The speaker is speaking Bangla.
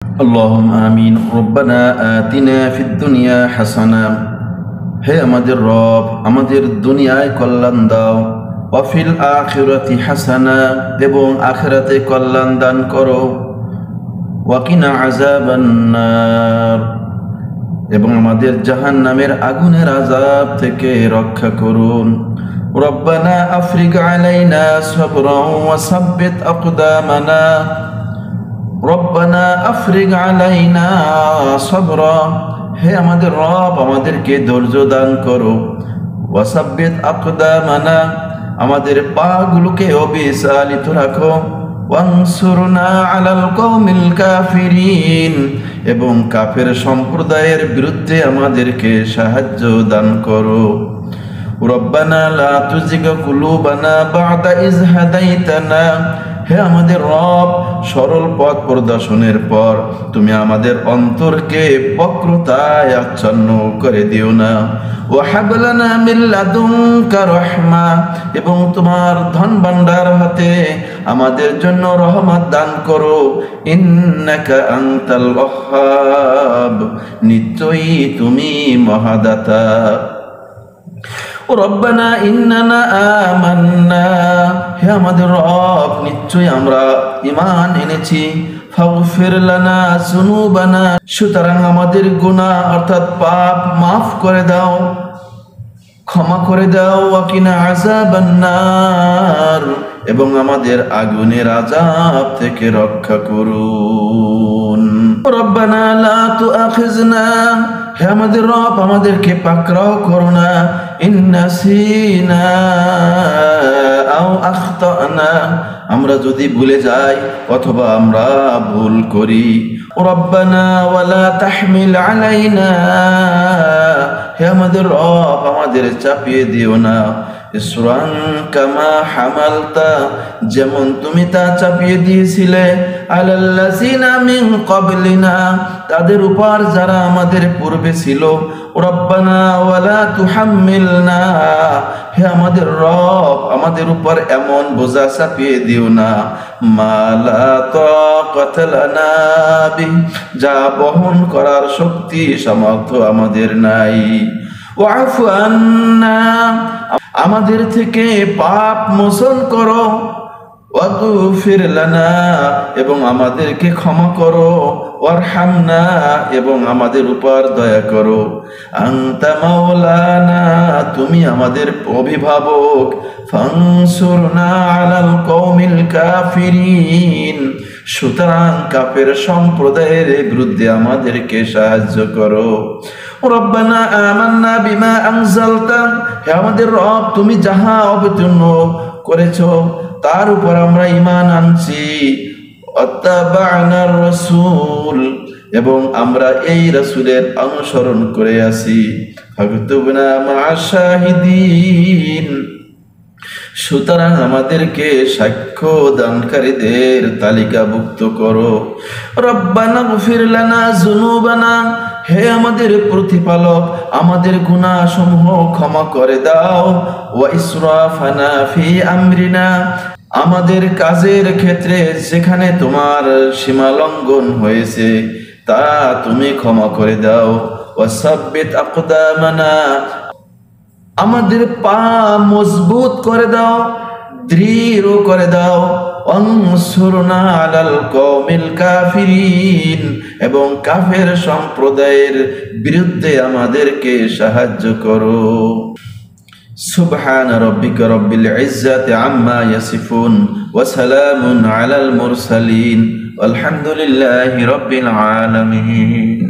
اللهم آمين ربنا آتنا في الدنيا حسنة হে আমাদের রব আমাদের দুনিয়ায় কল্যাণ দাও ওয়াফিল আখিরাতি হাসানা এবং আখিরাতে কল্যাণ দান করো ওয়াকিনা আযাবান নার এবং আমাদের জাহান্নামের আগুনের আযাব থেকে রক্ষা করুন রব্বানা আফরিগ আলাইনা সাবরান ওয়া সাব্বিত আকদামানা রব্বানা আফরিগ আলাইনা সাবরা হে আমাদের রব আমাদেরকে ধৈর্য দান করো ওয়াসাব্বিত আকদামানা আমাদের পাগুলোকে অবিচলিত রাখো ওয়ানসুরনা আলাল কওমিল কাফিরিন এবং কাফের সম্প্রদায়ের বিরুদ্ধে আমাদেরকে সাহায্য দান করো রব্বানা লা তুজিগ কুলুবানা বা'দা ইয হাদাইতানা হে আমাদের রব সরল পথ প্রদর্শনের পর তুমি আমাদের অন্তরকে বক্রতায় আচ্ছন্ন করে দিও না ওয়াহাব লানা মিন লাদুনকা রাহমা এবং তোমার ধন ভান্ডার হতে আমাদের জন্য রহমত দান করো ইন্নাকা আনতাল ওয়াহ্হাব নিশ্চয়ই তুমি মহাদাতা রব্বানা ইন্নানা আমান্না হে আমাদের রব নিশ্চয়ই আমরা ঈমান এনেছি ফাগফির লানা যুনুবানা সুতরাং আমাদের গুনাহ অর্থাৎ পাপ মাফ করে দাও ক্ষমা করে দাও ওয়াকিনা আযাবান নার এবং আমাদের আগুনের আযাব থেকে রক্ষা করুন রব্বানা লা তুআখিযনা হে আমাদের রব আমাদেরকে পাকড়াও করো না ইন নাসিনা আও আখতানা আমরা যদি ভুলে যাই অথবা আমরা ভুল করি রব্বানা ওয়ালা তাহমিল আলাইনা হে আমাদের রব আমাদের চাপিয়ে দিও না ইসরান কামা হামালতা যেমন তুমি তা চাপিয়ে দিয়েছিলে আলাল্লাযিনা মিন ক্বাবলিনা তাদের উপর যারা আমাদের পূর্বে ছিল রব্বানা ওয়ালা তুহাম্মিলনা হে আমাদের রব আমাদের উপর এমন বোঝা চাপিয়ে দিও না মা লা তাকাতা লানা বিহি যা বহন করার শক্তি সামর্থ্য আমাদের নাই ওয়াফু আন্না আমাদের থেকে পাপ মোচন করো ওয়াগফির লানা এবং আমাদেরকে ক্ষমা করো ওয়ারহামনা এবং আমাদের উপর দয়া করো আনতা মাওলানা তুমি আমাদের অভিভাবক ফানসুরনা আলাল কওমিল কাফিরিন সুতরাং কাফের সম্প্রদায়ের বিরুদ্ধে আমাদেরকে সাহায্য করো রব্বানা আমান্না বিমা আনজালতা হে আমাদের রব তুমি যাহা অবতীর্ণ করেছো তার উপর আমরা ঈমান আনছি ওয়াত্তাবা'নার রাসূল এবং আমরা এই রাসূলের অনুসরণ করে আছি ফাকতুবনা মা'আশ শাহিদিন সুতরাং আমাদেরকে সাক্ষ্য দানকারীদের তালিকাভুক্ত করো রব্বানা গফির লানা যুনুবানা হে আমাদের প্রতিপালক আমাদের গুনাহসমূহ ক্ষমা করে দাও ওয়া ইসরাফানা ফি আমরিনা আমাদের কাজের ক্ষেত্রে যেখানে তোমার সীমা লঙ্ঘন হয়েছে তা তুমি ক্ষমা করে দাও ওয়াসাব্বিত আকদামানা আমাদের পা মজবুত করে দাও দৃঢ় করে দাও অনসুরনা আলাল কওমিল কাফিরিন এবং কাফের সম্প্রদায়ের বিরুদ্ধে আমাদেরকে সাহায্য করো সুবহান রাব্বিকা রাব্বিল ইজ্জাতি আম্মা ইয়াসিফুন ওয়া সালামুন আলাল মুরসালিন আলহামদুলিল্লাহি রাব্বিল আলামিন।